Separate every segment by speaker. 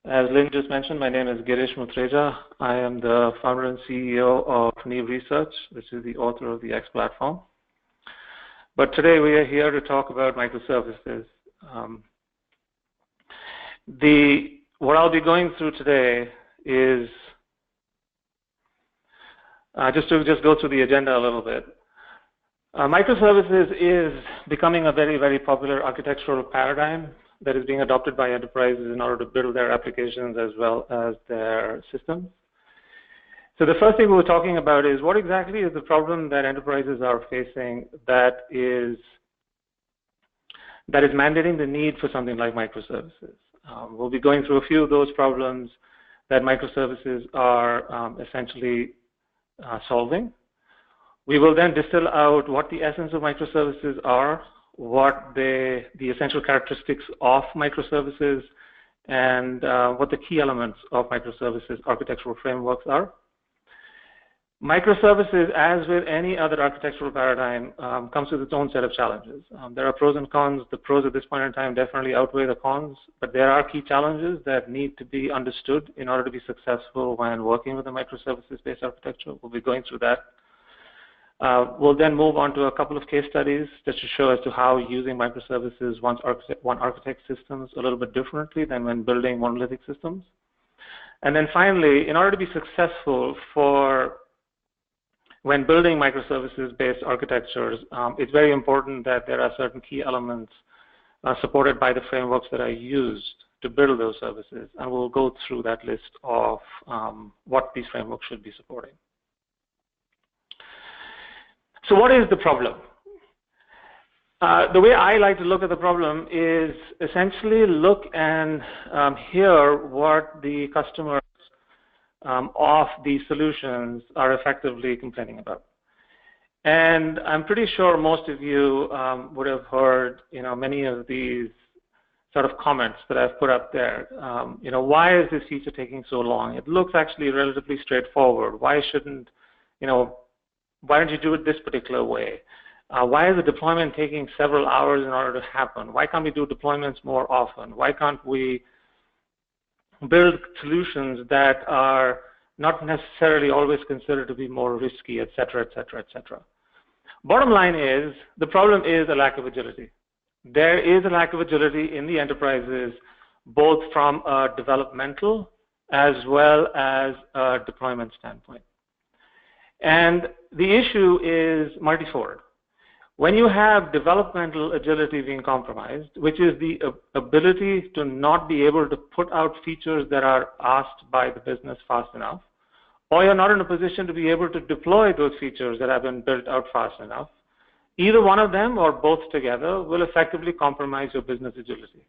Speaker 1: As Lynn just mentioned, my name is Girish Mutreja. I am the founder and CEO of Neve Research, which is the author of the X platform. But today we are here to talk about microservices. What I'll be going through today is just go through the agenda a little bit. Microservices is becoming a very, very popular architectural paradigm that is being adopted by enterprises in order to build their applications as well as their systems. So the first thing we're talking about is what exactly is the problem that enterprises are facing that is mandating the need for something like microservices. We'll be going through a few of those problems that microservices are essentially solving. We will then distill out what the essence of microservices are, what the essential characteristics of microservices, and what the key elements of microservices architectural frameworks are. Microservices, as with any other architectural paradigm, comes with its own set of challenges. There are pros and cons. The pros at this point in time definitely outweigh the cons, but there are key challenges that need to be understood in order to be successful when working with a microservices-based architecture. We'll be going through that. We'll then move on to a couple of case studies just to show as to how using microservices one architect systems a little bit differently than when building monolithic systems. And then finally, in order to be successful when building microservices-based architectures, it's very important that there are certain key elements supported by the frameworks that are used to build those services. And we'll go through that list of what these frameworks should be supporting. So what is the problem? The way I like to look at the problem is essentially look and hear what the customers of these solutions are effectively complaining about. And I'm pretty sure most of you would have heard, many of these sort of comments that I've put up there. Why is this feature taking so long? It looks actually relatively straightforward. Why don't you do it this particular way? Why is the deployment taking several hours in order to happen? Why can't we do deployments more often? Why can't we build solutions that are not necessarily always considered to be more risky, et cetera, et cetera, et cetera? Bottom line is, the problem is a lack of agility. There is a lack of agility in the enterprises, both from a developmental as well as a deployment standpoint. And the issue is multi-fold. When you have developmental agility being compromised, which is the ability to not be able to put out features that are asked by the business fast enough, or you're not in a position to be able to deploy those features that have been built out fast enough, either one of them or both together will effectively compromise your business agility.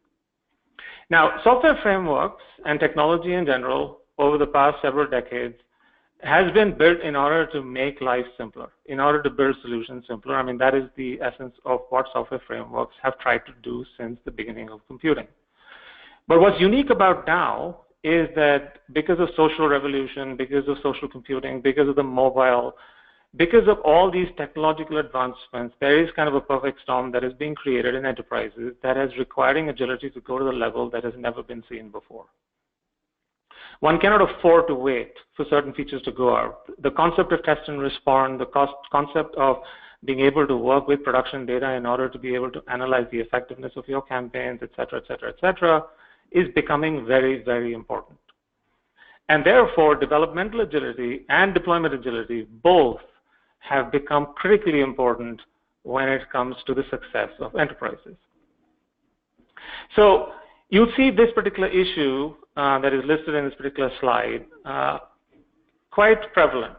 Speaker 1: Now, software frameworks and technology in general over the past several decades has been built in order to make life simpler, in order to build solutions simpler. I mean, that is the essence of what software frameworks have tried to do since the beginning of computing. But what's unique about now is that because of social revolution, because of social computing, because of the mobile, because of all these technological advancements, there is kind of a perfect storm that is being created in enterprises that is requiring agility to go to the level that has never been seen before. One cannot afford to wait for certain features to go out. The concept of test and respond, the concept of being able to work with production data in order to be able to analyze the effectiveness of your campaigns, et cetera, et cetera, et cetera, is becoming very, very important. And therefore, developmental agility and deployment agility both have become critically important when it comes to the success of enterprises. So you'll see this particular issue that is listed in this particular slide quite prevalent.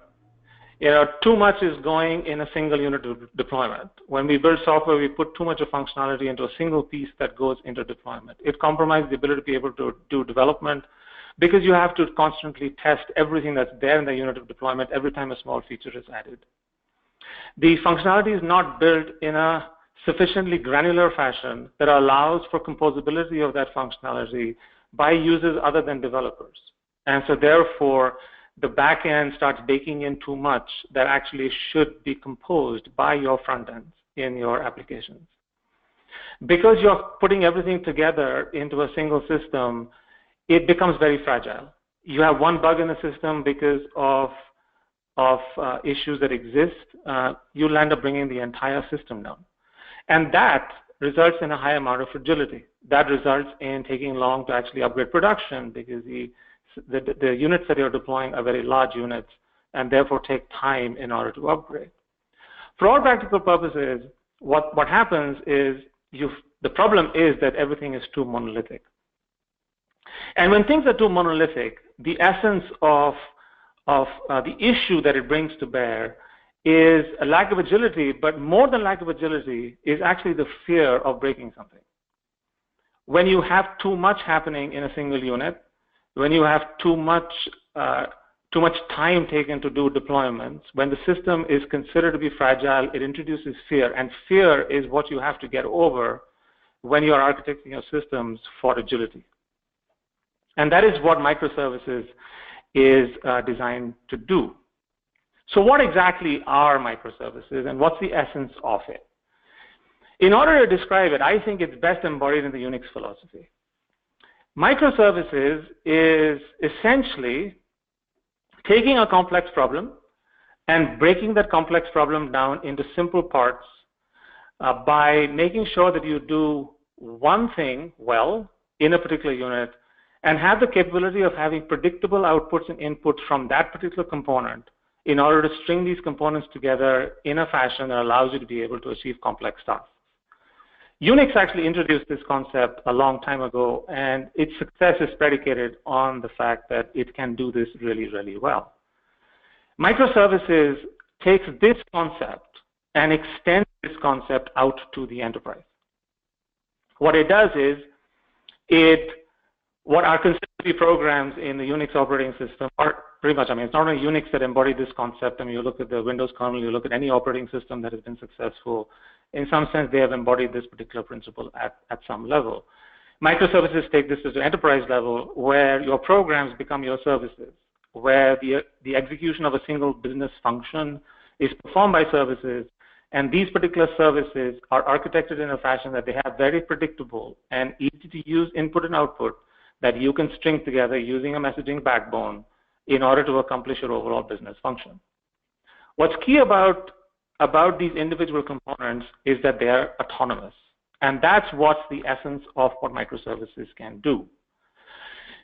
Speaker 1: Too much is going in a single unit of deployment. When we build software, we put too much of functionality into a single piece that goes into deployment. It compromises the ability to be able to do development because you have to constantly test everything that's there in the unit of deployment every time a small feature is added. The functionality is not built in a sufficiently granular fashion that allows for composability of that functionality by users other than developers. And so therefore, the back end starts baking in too much that actually should be composed by your front ends in your applications. Because you're putting everything together into a single system, it becomes very fragile. You have one bug in the system because of issues that exist, you'll end up bringing the entire system down. And that results in a high amount of fragility. That results in taking long to actually upgrade production because the units that you're deploying are very large units and therefore take time in order to upgrade. For all practical purposes, what happens is the problem is that everything is too monolithic. And when things are too monolithic, the essence of the issue that it brings to bear is a lack of agility, but more than lack of agility is actually the fear of breaking something. When you have too much happening in a single unit, when you have too much time taken to do deployments, when the system is considered to be fragile, it introduces fear, and fear is what you have to get over when you are architecting your systems for agility. And that is what microservices is designed to do. So what exactly are microservices and what's the essence of it? In order to describe it, I think it's best embodied in the Unix philosophy. Microservices is essentially taking a complex problem and breaking that complex problem down into simple parts by making sure that you do one thing well in a particular unit and have the capability of having predictable outputs and inputs from that particular component in order to string these components together in a fashion that allows you to be able to achieve complex tasks. Unix actually introduced this concept a long time ago, and its success is predicated on the fact that it can do this really, really well. Microservices takes this concept and extends this concept out to the enterprise. What it does is what are considered to be programs in the Unix operating system are pretty much, it's not only Unix that embodied this concept. You look at the Windows kernel, you look at any operating system that has been successful. In some sense, they have embodied this particular principle at some level. Microservices take this to the enterprise level where your programs become your services, where the execution of a single business function is performed by services, and these particular services are architected in a fashion that they have very predictable and easy to use input and output that you can string together using a messaging backbone in order to accomplish your overall business function. What's key about these individual components is that they are autonomous. And that's what's the essence of what microservices can do.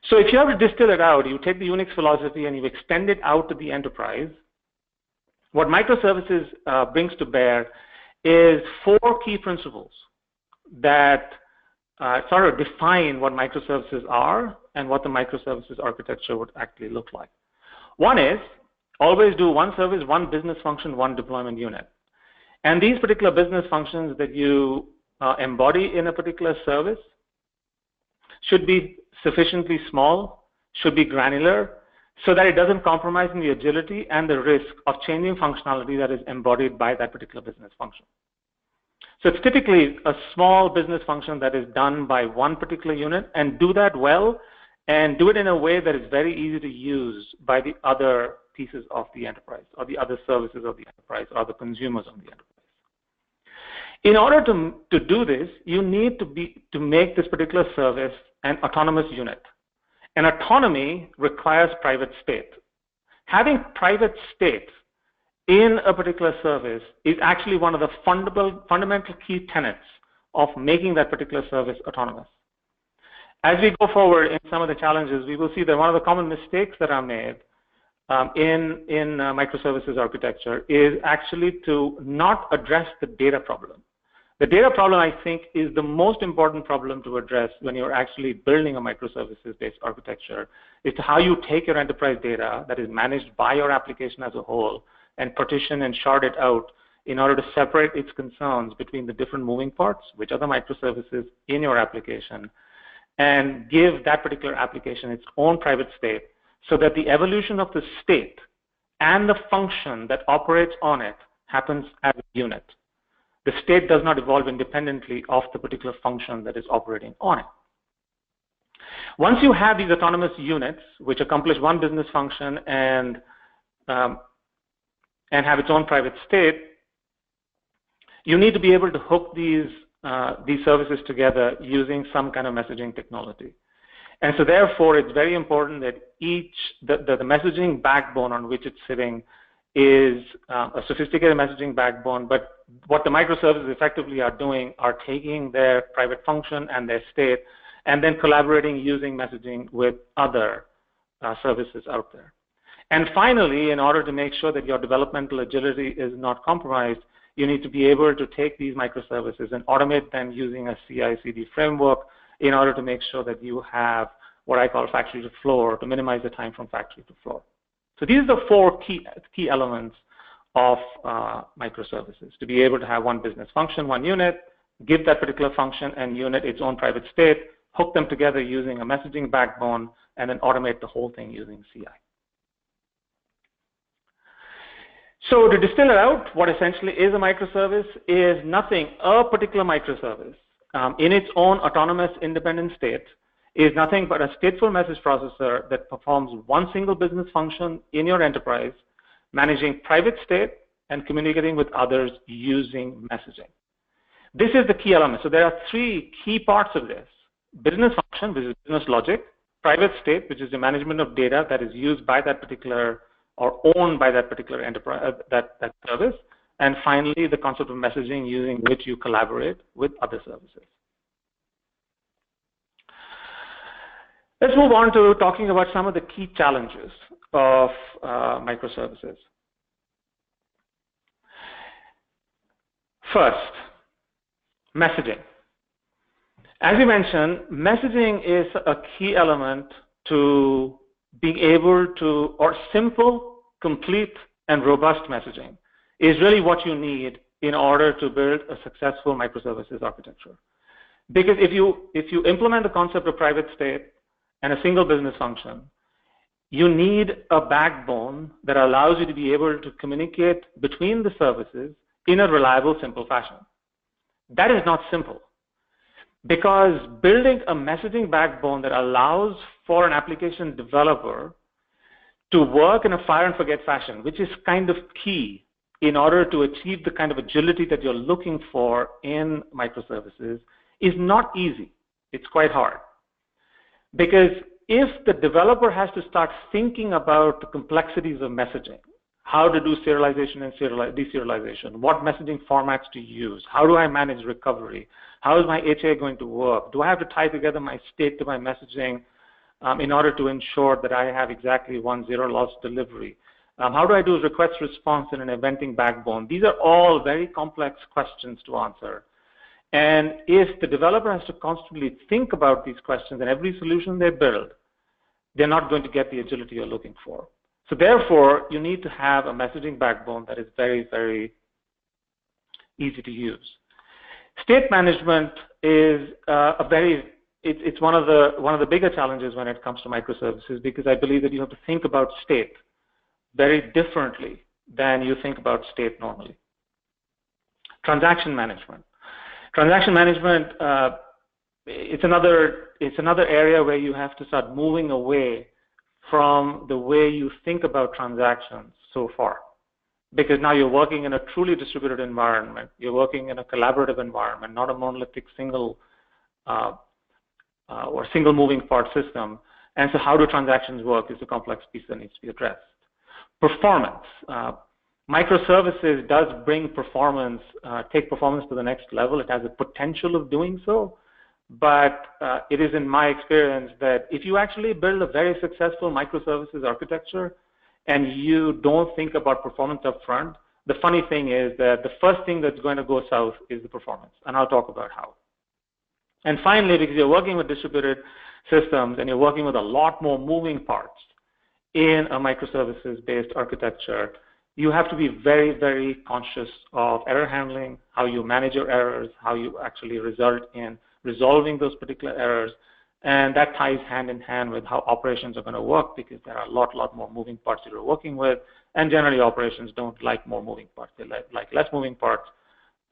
Speaker 1: So if you have to distill it out, you take the Unix philosophy and you extend it out to the enterprise. What microservices brings to bear is 4 key principles that sort of define what microservices are and what the microservices architecture would actually look like. One is always do one service, one business function, one deployment unit. And these particular business functions that you embody in a particular service should be sufficiently small, should be granular, so that it doesn't compromise in the agility and the risk of changing functionality that is embodied by that particular business function. So it's typically a small business function that is done by one particular unit, and do that well and do it in a way that is very easy to use by the other pieces of the enterprise or the other services of the enterprise or the consumers of the enterprise. In order to do this, you need to make this particular service an autonomous unit. And autonomy requires private state. Having private state in a particular service is actually one of the fundamental key tenets of making that particular service autonomous. As we go forward in some of the challenges, we will see that one of the common mistakes that are made in microservices architecture is actually to not address the data problem. The data problem, I think, is the most important problem to address when you're actually building a microservices-based architecture, is to how you take your enterprise data that is managed by your application as a whole and partition and shard it out in order to separate its concerns between the different moving parts, which are the microservices in your application, and give that particular application its own private state so that the evolution of the state and the function that operates on it happens as a unit. The state does not evolve independently of the particular function that is operating on it. Once you have these autonomous units, which accomplish one business function and have its own private state, you need to be able to hook these services together using some kind of messaging technology. And so therefore, it's very important that the messaging backbone on which it's sitting is a sophisticated messaging backbone, but what the microservices effectively are doing are taking their private function and their state and then collaborating using messaging with other services out there. And finally, in order to make sure that your developmental agility is not compromised, you need to be able to take these microservices and automate them using a CI/CD framework in order to make sure that you have what I call factory to floor to minimize the time from factory to floor. So these are the four key elements of microservices: to be able to have one business function, one unit, give that particular function and unit its own private state, hook them together using a messaging backbone, and then automate the whole thing using CI. So to distill it out, what essentially is a microservice is nothing. A particular microservice in its own autonomous independent state is nothing but a stateful message processor that performs one single business function in your enterprise, managing private state and communicating with others using messaging. This is the key element. So there are three key parts of this: business function, which is business logic; private state, which is the management of data that is used by that particular or owned by that particular enterprise, that service; and finally, the concept of messaging, using which you collaborate with other services. Let's move on to talking about some of the key challenges of microservices. First, messaging. As you mentioned, messaging is a key element to being able to, or simple, complete, and robust messaging is really what you need in order to build a successful microservices architecture. Because if you implement the concept of private state and a single business function, you need a backbone that allows you to be able to communicate between the services in a reliable, simple fashion. That is not simple, because building a messaging backbone that allows for an application developer to work in a fire and forget fashion, which is kind of key in order to achieve the kind of agility that you're looking for in microservices, is not easy. It's quite hard. Because if the developer has to start thinking about the complexities of messaging, how to do serialization and deserialization, what messaging formats to use, how do I manage recovery, how is my HA going to work, do I have to tie together my state to my messaging in order to ensure that I have exactly one zero loss delivery, how do I do request response in an eventing backbone? These are all very complex questions to answer. And if the developer has to constantly think about these questions in every solution they build, they're not going to get the agility you're looking for. So therefore, you need to have a messaging backbone that is very, very easy to use. State management is it's one of the bigger challenges when it comes to microservices, because I believe that you have to think about state very differently than you think about state normally. Transaction management. Transaction management, it's another area where you have to start moving away from the way you think about transactions so far. Because now you're working in a truly distributed environment. You're working in a collaborative environment, not a monolithic single or single moving part system. And so how do transactions work is a complex piece that needs to be addressed. Performance. Microservices does bring performance, take performance to the next level. It has a potential of doing so. But it is in my experience that if you actually build a very successful microservices architecture and you don't think about performance up front, the funny thing is that the first thing that's going to go south is the performance. And I'll talk about how. And finally, because you're working with distributed systems and you're working with a lot more moving parts in a microservices-based architecture, you have to be very, very conscious of error handling, how you manage your errors, how you actually result in resolving those particular errors. And that ties hand in hand with how operations are going to work, because there are a lot more moving parts that you're working with. And generally, operations don't like more moving parts. They like less moving parts.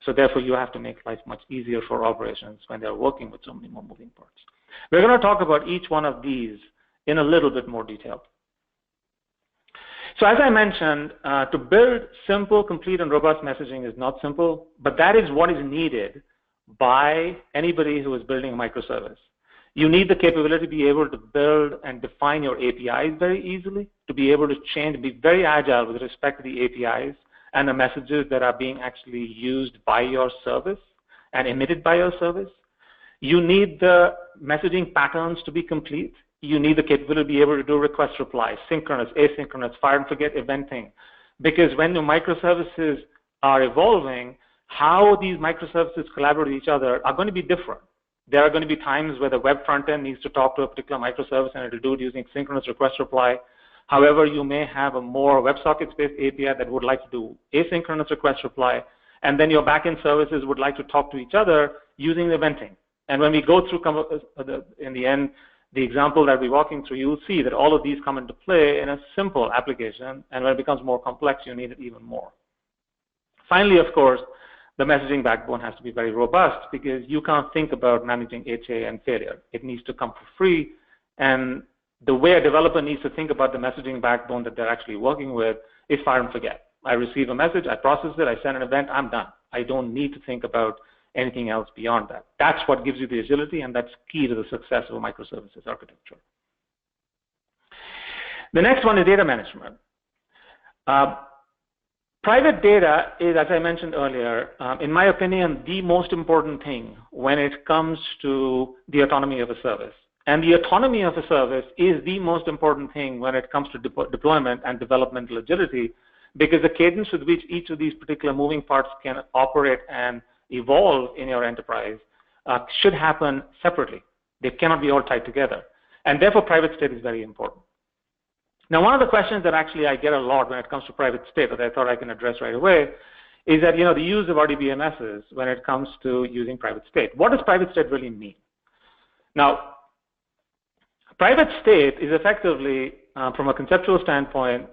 Speaker 1: So therefore, you have to make life much easier for operations when they're working with so many more moving parts. We're going to talk about each one of these in a little bit more detail. So as I mentioned, to build simple, complete, and robust messaging is not simple, but that is what is needed by anybody who is building a microservice. You need the capability to be able to build and define your APIs very easily, to be able to change, be very agile with respect to the APIs and the messages that are being actually used by your service and emitted by your service. You need the messaging patterns to be complete. You need the capability to be able to do request reply, synchronous, asynchronous, fire and forget eventing. Because when the microservices are evolving, how these microservices collaborate with each other are going to be different. There are going to be times where the web front end needs to talk to a particular microservice and it'll do it using synchronous request reply. However, you may have a more WebSockets-based API that would like to do asynchronous request reply, and then your backend services would like to talk to each other using eventing. And when we go through, in the end, the example that we're walking through, you'll see that all of these come into play in a simple application, and when it becomes more complex, you need it even more. Finally, of course, the messaging backbone has to be very robust because you can't think about managing HA and failure. It needs to come for free, and the way a developer needs to think about the messaging backbone that they're actually working with is fire and forget. I receive a message, I process it, I send an event, I'm done. I don't need to think about anything else beyond that. That's what gives you the agility, and that's key to the success of a microservices architecture. The next one is data management. Private data is, as I mentioned earlier, in my opinion, the most important thing when it comes to the autonomy of a service. And the autonomy of a service is the most important thing when it comes to deployment and developmental agility, because the cadence with which each of these particular moving parts can operate and evolve in your enterprise should happen separately. They cannot be all tied together. And therefore, private state is very important. Now, one of the questions that actually I get a lot when it comes to private state that I thought I can address right away is that, the use of RDBMSs when it comes to using private state. What does private state really mean? Now, private state is effectively, from a conceptual standpoint,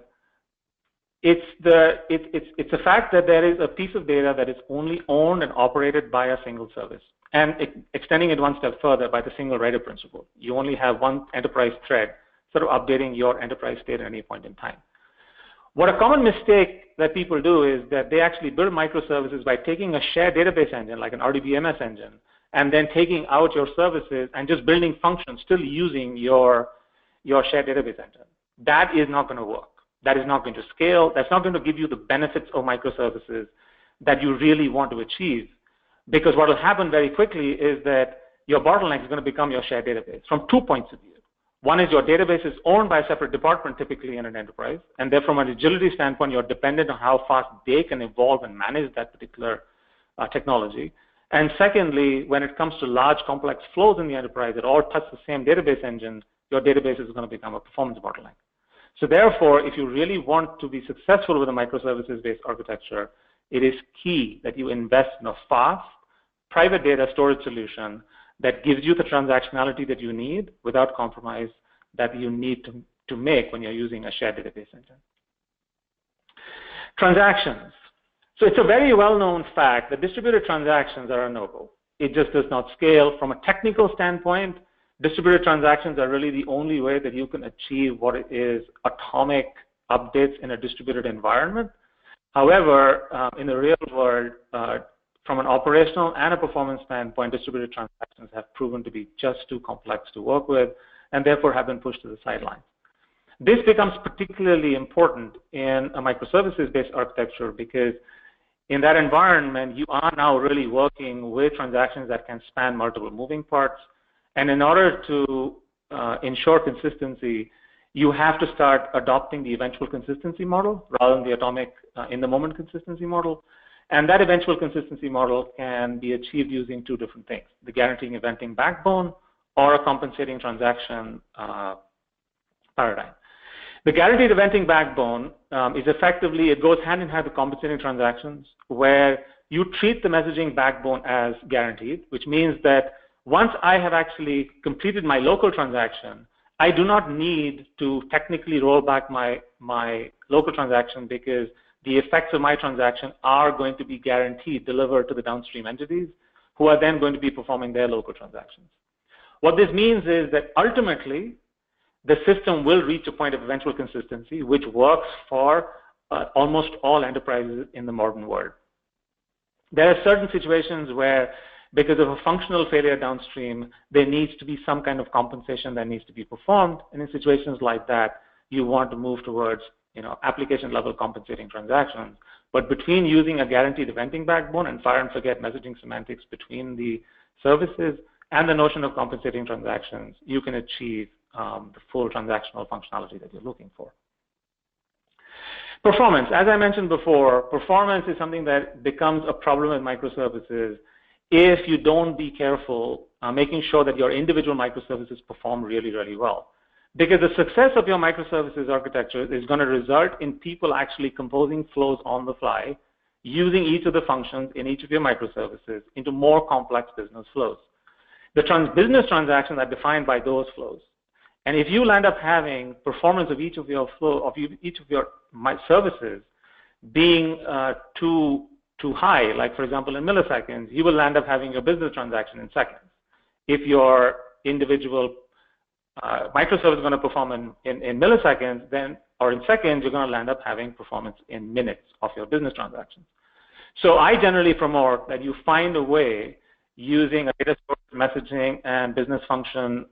Speaker 1: it's the fact that there is a piece of data that is only owned and operated by a single service. And extending it one step further by the single writer principle. You only have one enterprise thread sort of updating your enterprise state at any point in time. What a common mistake that people do is that they actually build microservices by taking a shared database engine, like an RDBMS engine, and then taking out your services and just building functions, still using your shared database engine. That is not going to work. That is not going to scale. That's not going to give you the benefits of microservices that you really want to achieve. Because what will happen very quickly is that your bottleneck is going to become your shared database from 2 points of view. One is your database is owned by a separate department, typically in an enterprise, and therefore from an agility standpoint, you're dependent on how fast they can evolve and manage that particular technology. And secondly, when it comes to large complex flows in the enterprise that all touch the same database engine, your database is going to become a performance bottleneck. So therefore, if you really want to be successful with a microservices-based architecture, it is key that you invest in a fast, private data storage solution that gives you the transactionality that you need without compromise that you need to make when you're using a shared database engine. Transactions. So it's a very well-known fact that distributed transactions are a no-go. It just does not scale. From a technical standpoint, distributed transactions are really the only way that you can achieve what is atomic updates in a distributed environment. However, in the real world, from an operational and a performance standpoint, distributed transactions have proven to be just too complex to work with and therefore have been pushed to the sidelines. This becomes particularly important in a microservices-based architecture because in that environment, you are now really working with transactions that can span multiple moving parts. And in order to ensure consistency, you have to start adopting the eventual consistency model rather than the atomic in-the-moment consistency model. And that eventual consistency model can be achieved using two different things, the guaranteeing eventing backbone or a compensating transaction paradigm. The guaranteed eventing backbone is effectively, it goes hand in hand with compensating transactions where you treat the messaging backbone as guaranteed, which means that once I have actually completed my local transaction, I do not need to technically roll back my local transaction because the effects of my transaction are going to be guaranteed, delivered to the downstream entities who are then going to be performing their local transactions. What this means is that ultimately, the system will reach a point of eventual consistency, which works for almost all enterprises in the modern world. There are certain situations where because of a functional failure downstream, there needs to be some kind of compensation that needs to be performed. And in situations like that, you want to move towards application level compensating transactions. But between using a guaranteed eventing backbone and fire and forget messaging semantics between the services and the notion of compensating transactions, you can achieve the full transactional functionality that you're looking for. Performance. As I mentioned before, performance is something that becomes a problem with microservices if you don't be careful making sure that your individual microservices perform really, really well. Because the success of your microservices architecture is going to result in people actually composing flows on the fly, using each of the functions in each of your microservices into more complex business flows. The business transactions are defined by those flows. And if you land up having performance of each of your services being too high, like for example in milliseconds, you will land up having your business transaction in seconds. If your individual microservice is going to perform in milliseconds, then or in seconds, you're going to land up having performance in minutes of your business transactions. So I generally promote that you find a way using a data source messaging and business function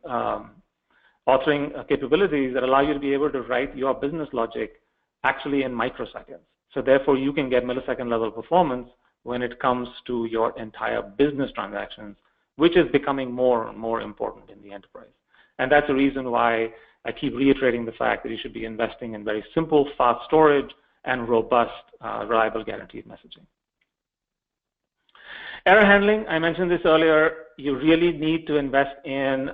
Speaker 1: authoring capabilities that allow you to be able to write your business logic actually in microseconds. So therefore, you can get millisecond level performance when it comes to your entire business transactions, which is becoming more and more important in the enterprise. And that's the reason why I keep reiterating the fact that you should be investing in very simple, fast storage and robust, reliable, guaranteed messaging. Error handling, I mentioned this earlier, you really need to invest in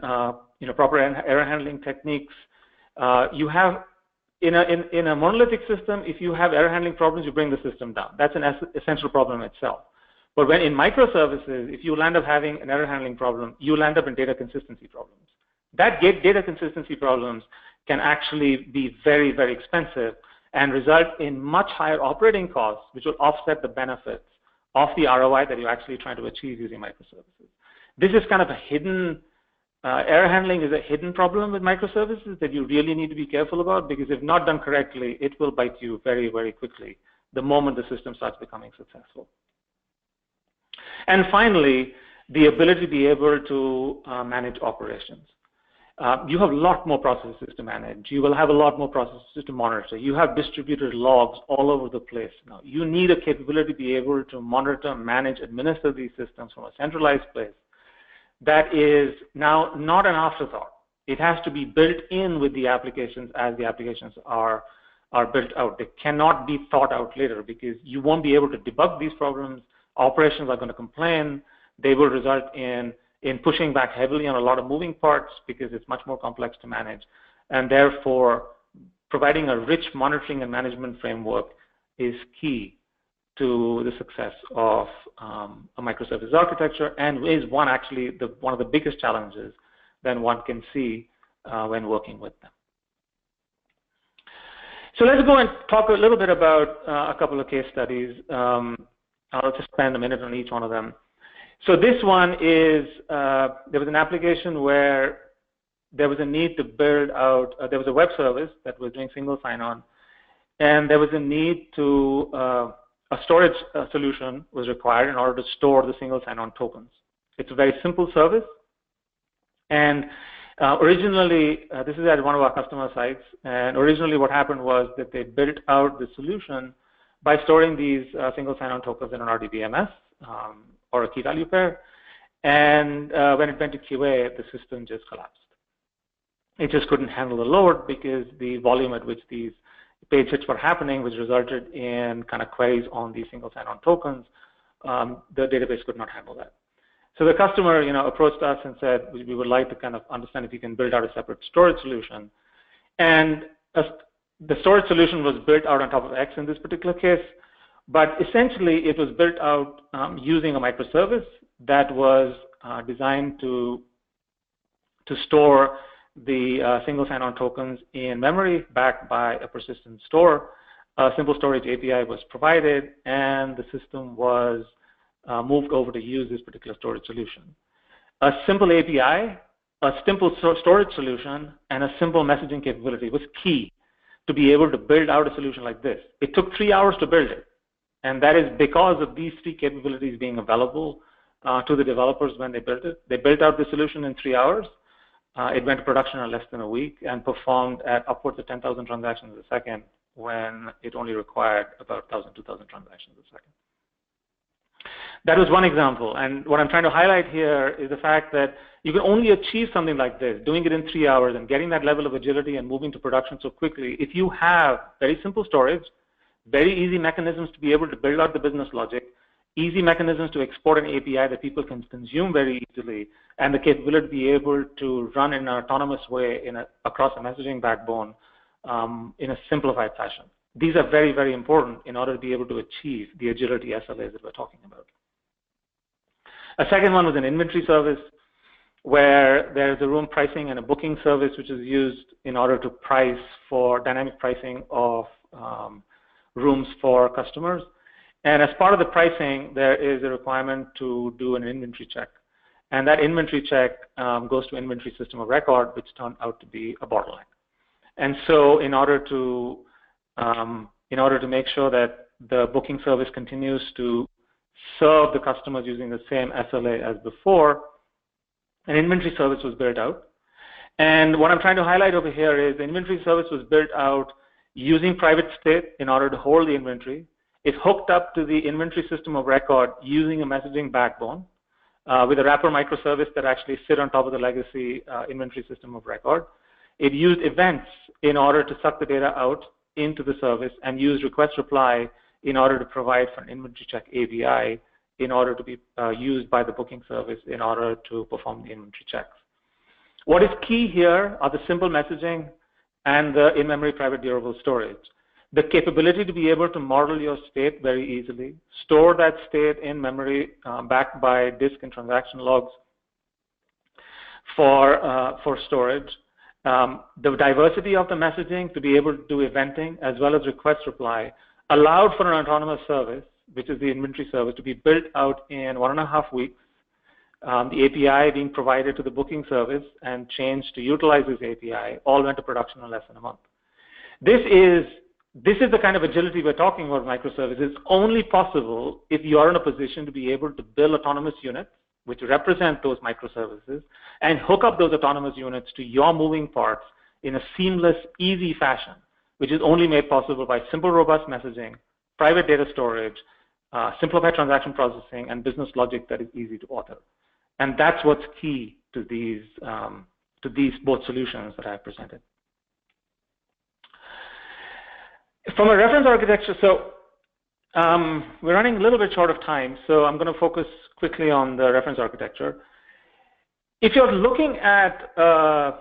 Speaker 1: proper error handling techniques. You have, in a monolithic system, if you have error handling problems, you bring the system down. That's an essential problem itself. But when in microservices, if you land up having an error handling problem, you land up in data consistency problems. That data consistency problems can actually be very, very expensive and result in much higher operating costs, which will offset the benefits of the ROI that you're actually trying to achieve using microservices. This is kind of a hidden, error handling is a hidden problem with microservices that you really need to be careful about, because if not done correctly, it will bite you very, very quickly the moment the system starts becoming successful. And finally, the ability to be able to manage operations. You have a lot more processes to manage. You will have a lot more processes to monitor. You have distributed logs all over the place. Now, you need a capability to be able to monitor, manage, administer these systems from a centralized place. That is now not an afterthought. It has to be built in with the applications as the applications are built out. They cannot be thought out later, because you won't be able to debug these problems. Operations are going to complain. They will result in pushing back heavily on a lot of moving parts, because it's much more complex to manage. And therefore, providing a rich monitoring and management framework is key to the success of a microservices architecture, and is one of the biggest challenges that one can see when working with them. So let's go and talk a little bit about a couple of case studies. I'll just spend a minute on each one of them. So this one is, there was an application where there was a need to build out, there was a web service that was doing single sign-on, and there was a need to, a storage solution was required in order to store the single sign-on tokens. It's a very simple service, and originally, this is at one of our customer sites, and originally what happened was that they built out the solution by storing these single sign-on tokens in an RDBMS, or a key value pair, and when it went to QA, the system just collapsed. It just couldn't handle the load because the volume at which these page hits were happening, which resulted in kind of queries on these single sign-on tokens. The database could not handle that. So the customer, approached us and said, we would like to kind of understand if you can build out a separate storage solution. And the storage solution was built out on top of X in this particular case. But essentially, it was built out using a microservice that was designed to store the single sign-on tokens in memory backed by a persistent store. A simple storage API was provided, and the system was moved over to use this particular storage solution. A simple API, a simple storage solution, and a simple messaging capability was key to be able to build out a solution like this. It took 3 hours to build it. And that is because of these three capabilities being available to the developers when they built it. They built out the solution in 3 hours. It went to production in less than a week and performed at upwards of 10,000 transactions a second when it only required about 1,000, 2,000 transactions a second. That was one example. And what I'm trying to highlight here is the fact that you can only achieve something like this, doing it in 3 hours and getting that level of agility and moving to production so quickly, if you have very simple storage, very easy mechanisms to be able to build out the business logic, easy mechanisms to export an API that people can consume very easily, and the capability to be able to run in an autonomous way across a messaging backbone in a simplified fashion. These are very, very important in order to be able to achieve the agility SLAs that we're talking about. A second one was an inventory service, where there's a room pricing and a booking service which is used in order to price for dynamic pricing of rooms for customers. And as part of the pricing, there is a requirement to do an inventory check. And that inventory check goes to inventory system of record, which turned out to be a bottleneck. And so in order to make sure that the booking service continues to serve the customers using the same SLA as before, an inventory service was built out. And what I'm trying to highlight over here is the inventory service was built out using private state in order to hold the inventory. It hooked up to the inventory system of record using a messaging backbone with a wrapper microservice that actually sit on top of the legacy inventory system of record. It used events in order to suck the data out into the service and use request reply in order to provide for an inventory check API in order to be used by the booking service in order to perform the inventory checks. What is key here are the simple messaging and the in-memory private durable storage. The capability to be able to model your state very easily, store that state in memory backed by disk and transaction logs for storage. The diversity of the messaging to be able to do eventing as well as request reply allowed for an autonomous service, which is the inventory service, to be built out in 1.5 weeks. The API being provided to the booking service and changed to utilize this API all went to production in less than a month. This is the kind of agility we're talking about microservices. It's only possible if you are in a position to be able to build autonomous units which represent those microservices and hook up those autonomous units to your moving parts in a seamless, easy fashion, which is only made possible by simple, robust messaging, private data storage, simplified transaction processing, and business logic that is easy to author. And that's what's key to these both solutions that I presented. From a reference architecture, so we're running a little bit short of time, so I'm going to focus quickly on the reference architecture. If you're looking at a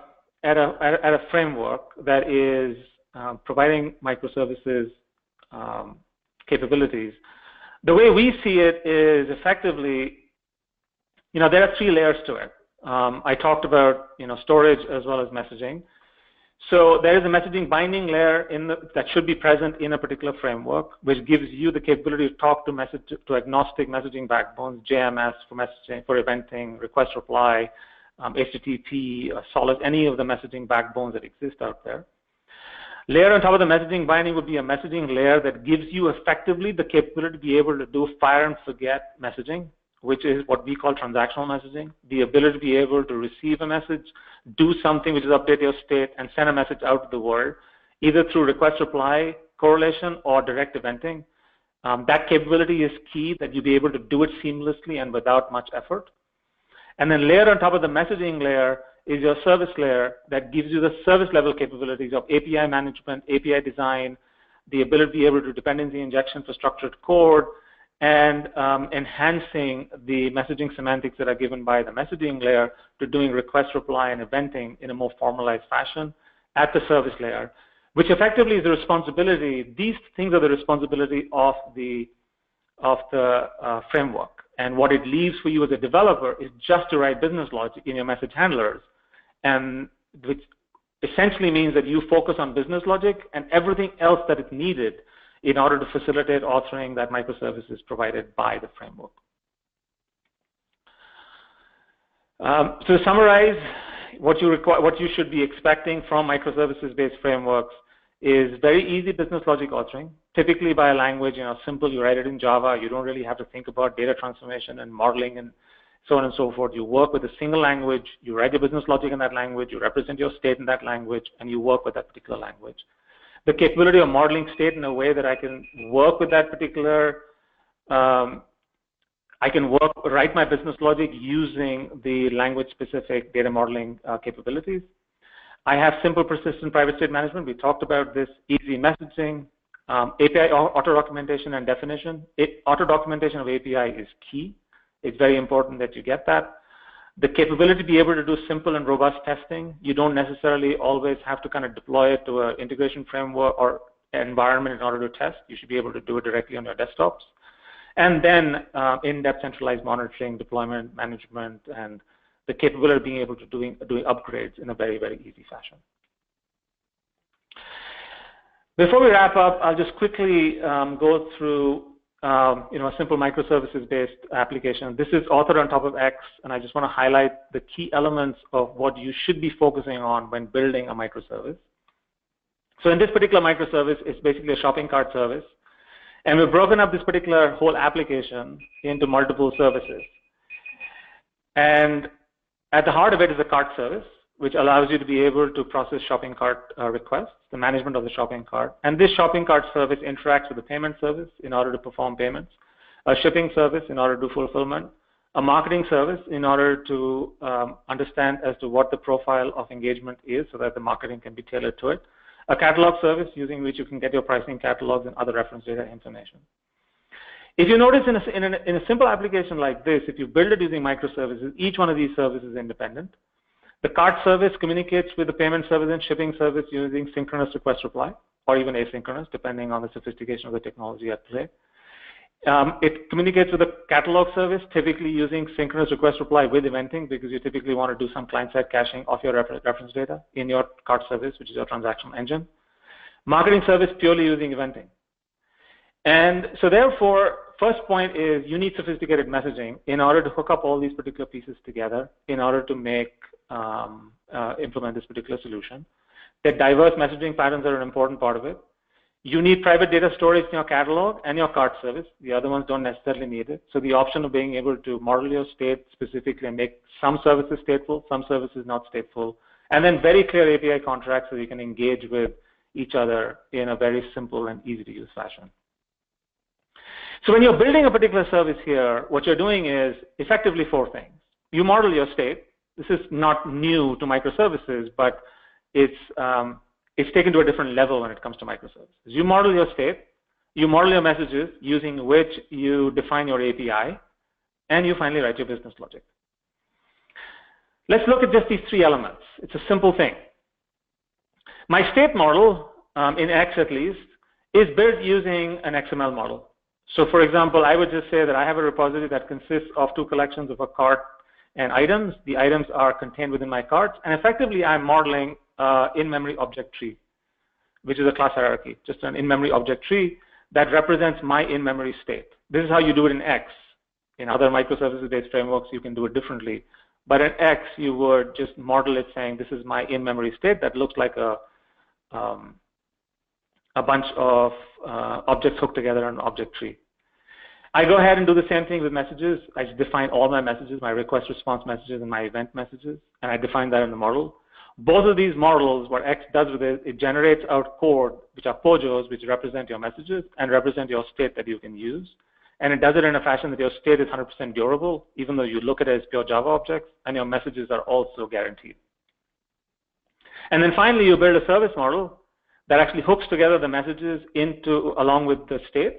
Speaker 1: framework that is providing microservices capabilities, the way we see it is effectively, there are 3 layers to it. I talked about, storage as well as messaging. So there is a messaging binding layer that should be present in a particular framework, which gives you the capability to talk to agnostic messaging backbones, JMS for messaging, for eventing, request reply, HTTP, Solid, any of the messaging backbones that exist out there. Layer on top of the messaging binding would be a messaging layer that gives you effectively the capability to be able to do fire and forget messaging, which is what we call transactional messaging, the ability to be able to receive a message, do something which is update your state, and send a message out to the world, either through request reply correlation or direct eventing. That capability is key, that you be able to do it seamlessly and without much effort. And then layer on top of the messaging layer is your service layer that gives you the service level capabilities of API management, API design, the ability to be able to do dependency injection for structured code, and enhancing the messaging semantics that are given by the messaging layer to doing request reply and eventing in a more formalized fashion at the service layer, which effectively is the responsibility. These things are the responsibility of the framework. And what it leaves for you as a developer is just to write business logic in your message handlers, and which essentially means that you focus on business logic and everything else that is needed in order to facilitate authoring that microservice is provided by the framework. To summarize, what you should be expecting from microservices-based frameworks is very easy business logic authoring, typically by a language, simple, you write it in Java, you don't really have to think about data transformation and modeling so on and so forth. You work with a single language, you write your business logic in that language, you represent your state in that language, and you work with that particular language. The capability of modeling state in a way that I can work with that particular, I can write my business logic using the language-specific data modeling capabilities. I have simple, persistent private state management. We talked about this, easy messaging, API auto-documentation and definition. Auto-documentation of API is key. It's very important that you get that. The capability to be able to do simple and robust testing. You don't necessarily always have to kind of deploy it to an integration framework or environment in order to test. You should be able to do it directly on your desktops. And then in-depth centralized monitoring, deployment, management, and the capability of being able to doing upgrades in a very, very easy fashion. Before we wrap up, I'll just quickly go through a simple microservices-based application. This is authored on top of X, and I just want to highlight the key elements of what you should be focusing on when building a microservice. So in this particular microservice, it's basically a shopping cart service. And we've broken up this particular whole application into multiple services. And at the heart of it is a cart service, which allows you to be able to process shopping cart requests, the management of the shopping cart. And this shopping cart service interacts with the payment service in order to perform payments, a shipping service in order to do fulfillment, a marketing service in order to understand as to what the profile of engagement is so that the marketing can be tailored to it, a catalog service using which you can get your pricing catalogs and other reference data information. If you notice in a simple application like this, if you build it using microservices, each one of these services is independent. The cart service communicates with the payment service and shipping service using synchronous request reply, or even asynchronous, depending on the sophistication of the technology at play. It communicates with the catalog service, typically using synchronous request reply with eventing, because you typically want to do some client-side caching of your reference data in your cart service, which is your transactional engine. Marketing service purely using eventing. And so therefore, first point is you need sophisticated messaging in order to hook up all these particular pieces together in order to make implement this particular solution. The diverse messaging patterns are an important part of it. You need private data storage in your catalog and your cart service. The other ones don't necessarily need it. So the option of being able to model your state specifically and make some services stateful, some services not stateful, and then very clear API contracts so you can engage with each other in a very simple and easy to use fashion. So when you're building a particular service here, what you're doing is effectively four things. You model your state. This is not new to microservices, but it's taken to a different level when it comes to microservices. You model your state, you model your messages using which you define your API, and you finally write your business logic. Let's look at just these three elements. It's a simple thing. My state model, in X at least, is built using an XML model. So for example, I would just say that I have a repository that consists of two collections of a cart and items. The items are contained within my carts, and effectively I'm modeling in-memory object tree, which is a class hierarchy, just an in-memory object tree that represents my in-memory state. This is how you do it in X. In other microservices-based frameworks, you can do it differently. But in X, you would just model it saying, this is my in-memory state that looks like a bunch of objects hooked together in an object tree. I go ahead and do the same thing with messages. I define all my messages, my request response messages and my event messages, and I define that in the model. Both of these models, what X does with it generates out code, which are POJOs, which represent your messages and represent your state that you can use. And it does it in a fashion that your state is 100% durable, even though you look at it as pure Java objects, and your messages are also guaranteed. And then finally, you build a service model that actually hooks together the messages along with the state,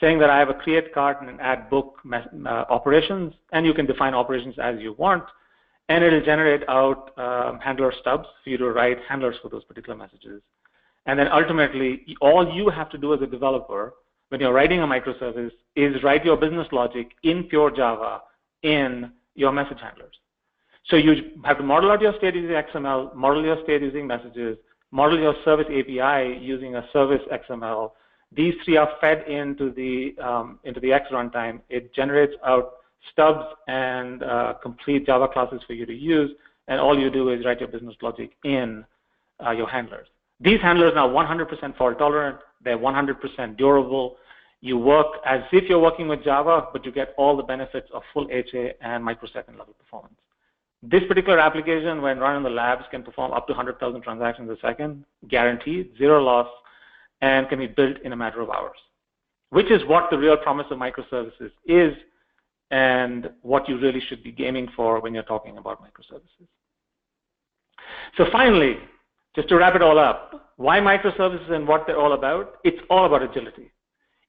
Speaker 1: saying that I have a create cart and an add book operations, and you can define operations as you want, and it'll generate out handler stubs for you to write handlers for those particular messages. And then ultimately, all you have to do as a developer when you're writing a microservice is write your business logic in pure Java in your message handlers. So you have to model out your state using XML, model your state using messages, model your service API using a service XML. These three are fed into the X runtime. It generates out stubs and complete Java classes for you to use, and all you do is write your business logic in your handlers. These handlers are 100% fault tolerant. They're 100% durable. You work as if you're working with Java, but you get all the benefits of full HA and microsecond level performance. This particular application, when run in the labs, can perform up to 100,000 transactions a second, guaranteed, zero loss, and can be built in a matter of hours, which is what the real promise of microservices is and what you really should be aiming for when you're talking about microservices. So finally, just to wrap it all up, why microservices and what they're all about? It's all about agility.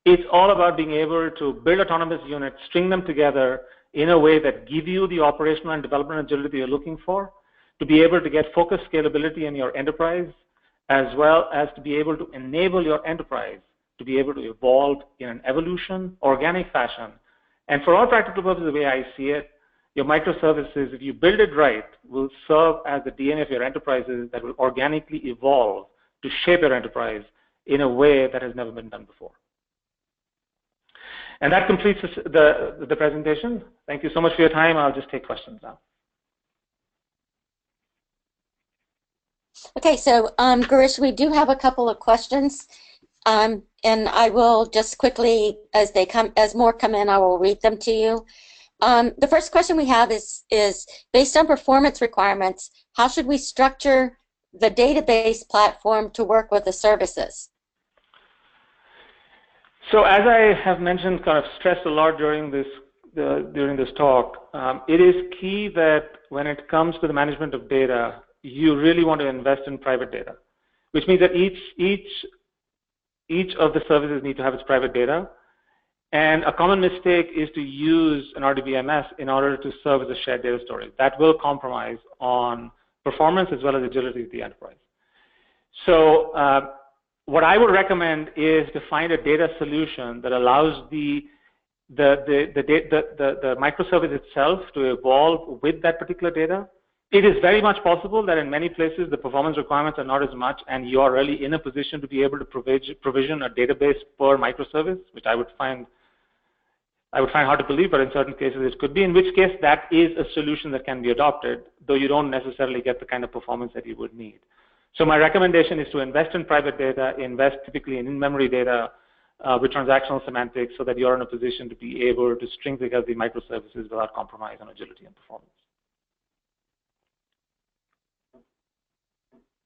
Speaker 1: It's all about being able to build autonomous units, string them together in a way that give you the operational and development agility you're looking for, to be able to get focused scalability in your enterprise, as well as to be able to enable your enterprise to be able to evolve in an evolution, organic fashion. And for all practical purposes, the way I see it, your microservices, if you build it right, will serve as the DNA of your enterprises that will organically evolve to shape your enterprise in a way that has never been done before. And that completes the presentation. Thank you so much for your time. I'll just take questions now.
Speaker 2: Okay, so Girish, we do have a couple of questions, and I will just quickly, as more come in, I will read them to you. The first question we have is based on performance requirements, how should we structure the database platform to work with the services?
Speaker 1: So as I have mentioned, kind of stressed a lot during this talk, it is key that when it comes to the management of data, you really want to invest in private data, which means that each of the services need to have its private data. And a common mistake is to use an RDBMS in order to serve as a shared data storage. That will compromise on performance as well as agility of the enterprise. So what I would recommend is to find a data solution that allows the microservice itself to evolve with that particular data. It is very much possible that in many places the performance requirements are not as much, and you are really in a position to be able to provision a database per microservice, which I would find hard to believe, but in certain cases it could be, in which case that is a solution that can be adopted, though you don't necessarily get the kind of performance that you would need. So my recommendation is to invest in private data, invest typically in in-memory data with transactional semantics so that you're in a position to be able to string together the microservices without compromise on agility and performance.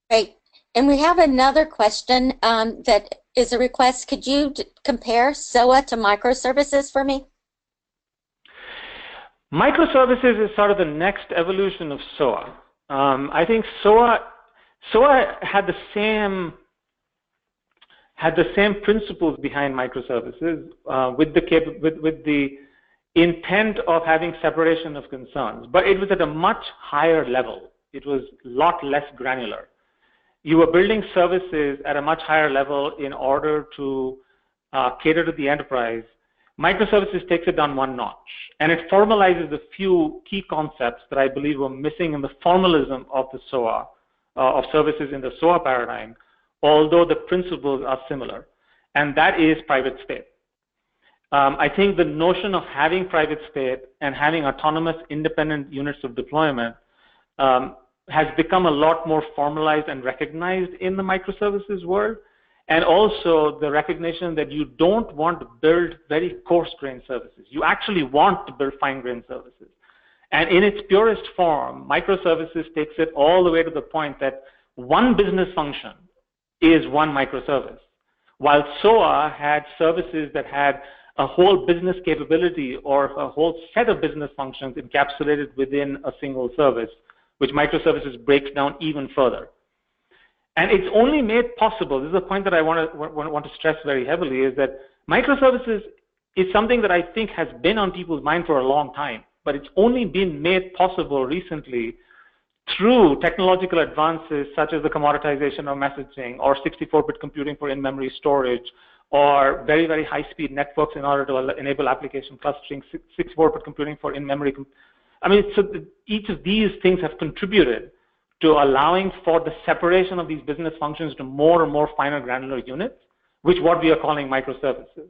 Speaker 2: Great. And we have another question that is a request. Could you compare SOA to microservices for me?
Speaker 1: Microservices is sort of the next evolution of SOA. I think SOA had the same principles behind microservices with the intent of having separation of concerns, but it was at a much higher level. It was a lot less granular. You were building services at a much higher level in order to cater to the enterprise. Microservices takes it down one notch, and it formalizes a few key concepts that I believe were missing in the formalism of the SOA, of services in the SOA paradigm, although the principles are similar, and that is private state. I think the notion of having private state and having autonomous independent units of deployment has become a lot more formalized and recognized in the microservices world, and also the recognition that you don't want to build very coarse-grained services. You actually want to build fine-grained services. And in its purest form, microservices takes it all the way to the point that one business function is one microservice, while SOA had services that had a whole business capability or a whole set of business functions encapsulated within a single service, which microservices breaks down even further. And it's only made possible, this is a point that I want to stress very heavily, is that microservices is something that I think has been on people's mind for a long time, but it's only been made possible recently through technological advances such as the commoditization of messaging or 64-bit computing for in-memory storage or very, very high-speed networks in order to enable application clustering, 64-bit computing for in-memory. I mean, so each of these things have contributed to allowing for the separation of these business functions to more and more finer granular units, which what we are calling microservices.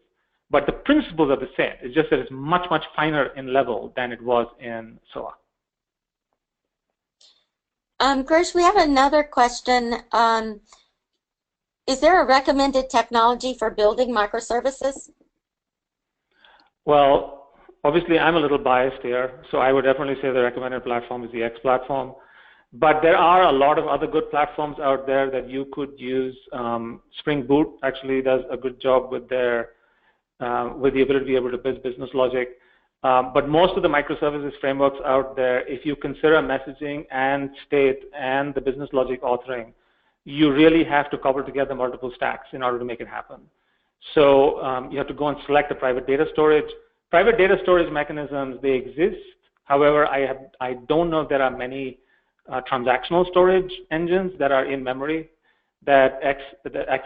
Speaker 1: But the principles are the same. It's just that it's much, much finer in level than it was in SOA.
Speaker 2: Girish, we have another question. Is there a recommended technology for building microservices?
Speaker 1: Well, obviously I'm a little biased here, so I would definitely say the recommended platform is the X platform. But there are a lot of other good platforms out there that you could use. Spring Boot actually does a good job with their with the ability to be able to build business logic. But most of the microservices frameworks out there, if you consider messaging and state and the business logic authoring, you really have to cobble together multiple stacks in order to make it happen. So you have to go and select the private data storage. Private data storage mechanisms, they exist. However, I don't know if there are many transactional storage engines that are in memory that X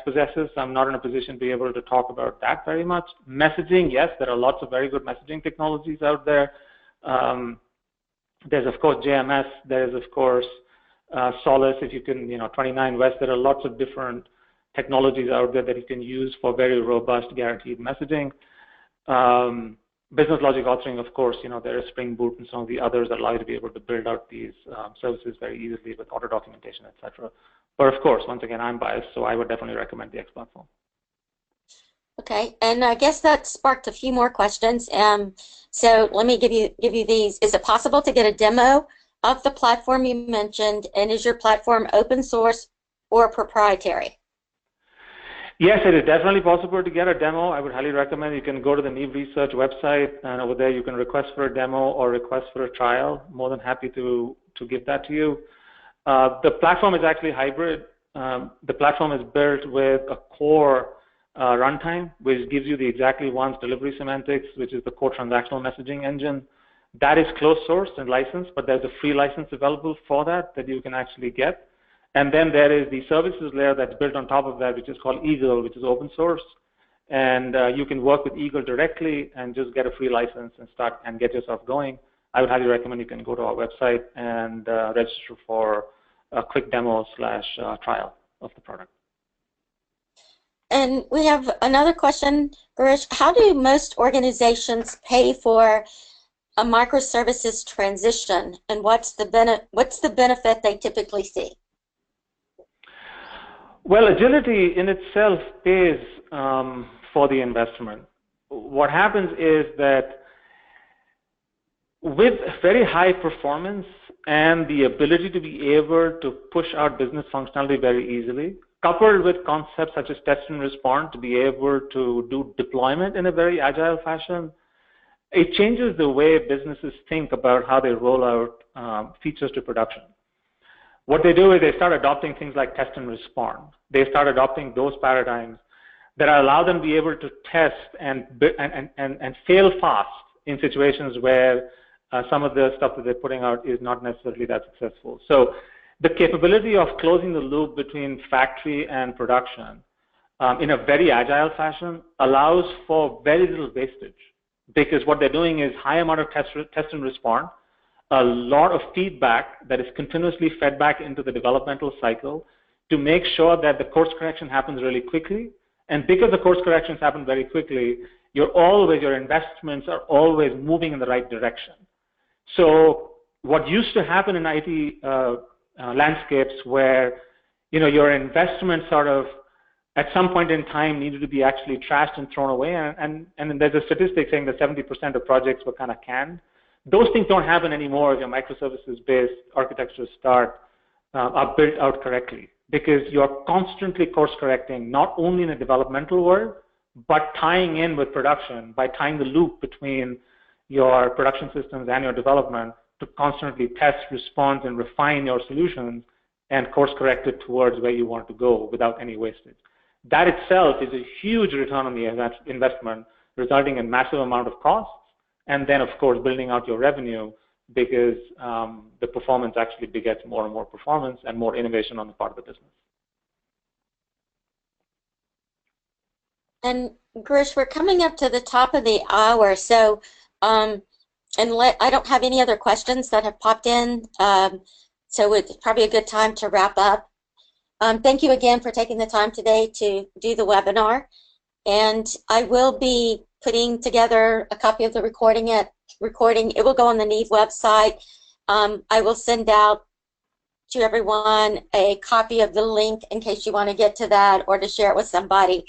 Speaker 1: possesses. I'm not in a position to be able to talk about that very much. Messaging, yes, there are lots of very good messaging technologies out there. There's of course JMS. There is of course Solace. If you can, 29 West. There are lots of different technologies out there that you can use for very robust guaranteed messaging. Business logic authoring, of course, there is Spring Boot and some of the others that allow you to be able to build out these services very easily with auto documentation, etc. But of course, once again, I'm biased, so I would definitely recommend the X platform.
Speaker 2: Okay, and I guess that sparked a few more questions. So let me give you these. Is it possible to get a demo of the platform you mentioned, and is your platform open source or proprietary?
Speaker 1: Yes, it is definitely possible to get a demo. I would highly recommend you can go to the Neve Research website, and over there you can request for a demo or request for a trial. More than happy to give that to you. The platform is actually hybrid. The platform is built with a core runtime, which gives you the exactly once delivery semantics, which is the core transactional messaging engine. That is closed source and licensed, but there's a free license available for that you can actually get. And then there is the services layer that's built on top of that, which is called Eagle, which is open source. And you can work with Eagle directly and just get a free license and start and get yourself going. I would highly recommend you can go to our website and register for a quick demo / trial of the product.
Speaker 2: And we have another question, Girish. How do most organizations pay for a microservices transition, and what's the benefit they typically see?
Speaker 1: Well, agility in itself pays for the investment. What happens is that with very high performance and the ability to be able to push out business functionality very easily, coupled with concepts such as test and respond to be able to do deployment in a very agile fashion, it changes the way businesses think about how they roll out features to production. What they do is they start adopting things like test and respond. They start adopting those paradigms that allow them to be able to test and fail fast in situations where some of the stuff that they're putting out is not necessarily that successful. So the capability of closing the loop between factory and production in a very agile fashion allows for very little wastage, because what they're doing is high amount of test and respond, a lot of feedback that is continuously fed back into the developmental cycle to make sure that the course correction happens really quickly. And because the course corrections happen very quickly, your investments are always moving in the right direction. So what used to happen in IT landscapes where your investment sort of at some point in time needed to be actually trashed and thrown away, and there's a statistic saying that 70% of projects were kind of canned. Those things don't happen anymore if your microservices-based architectures are built out correctly, because you're constantly course correcting, not only in a developmental world, but tying in with production by tying the loop between your production systems and your development to constantly test, respond, and refine your solutions and course correct it towards where you want to go without any wastage. That itself is a huge return on the investment, resulting in massive amount of costs, and then, of course, building out your revenue, because the performance actually begets more and more performance and more innovation on the part of the business.
Speaker 2: And Girish, we're coming up to the top of the hour, so I don't have any other questions that have popped in, so it's probably a good time to wrap up. Thank you again for taking the time today to do the webinar, and I will be putting together a copy of the recording. It will go on the Neve website. I will send out to everyone a copy of the link in case you want to get to that or to share it with somebody.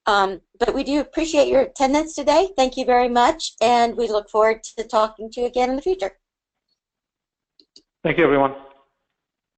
Speaker 2: But we do appreciate your attendance today. Thank you very much, and we look forward to talking to you again in the future.
Speaker 1: Thank you, everyone.